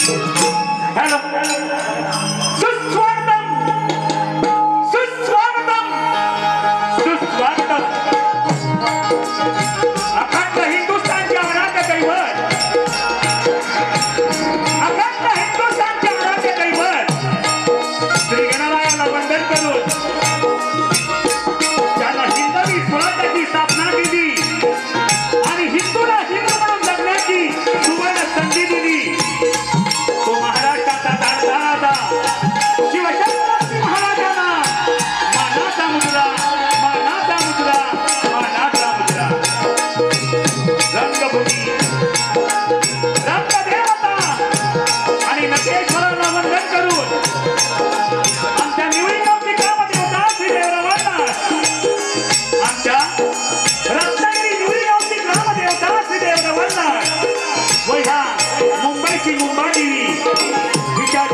hello सुस्वागतम सुस्वागतम सुस्वागतम अखंड हिंदुस्थानच्या आराध्य दैवत अखंड हिंदुस्थानच्या आराध्य दैवत श्री गणरायाला वंदन करून ज्यांना हिंदवी स्वराज्याची स्थापना केली आणि हिंदूला हिंदू म्हणून जगण्याची सुवर्ण संधी दिली तो महाराष्ट्राचा दादा शिवशंकर महाराजांना मानाचा मुद्रा मानाचा मुद्रा मानाचा मुद्रा रंगभूमी रंगदेवता आणि नटेश्वरांना वंदन करून आमच्या निवडणुकी गावामध्ये होता श्री देवरावांना आमच्या रत्नागिरी निवडणुकी गावामध्ये होता श्री देवरावांना व ह्या मुंबईची मुंबादेवी हिच्या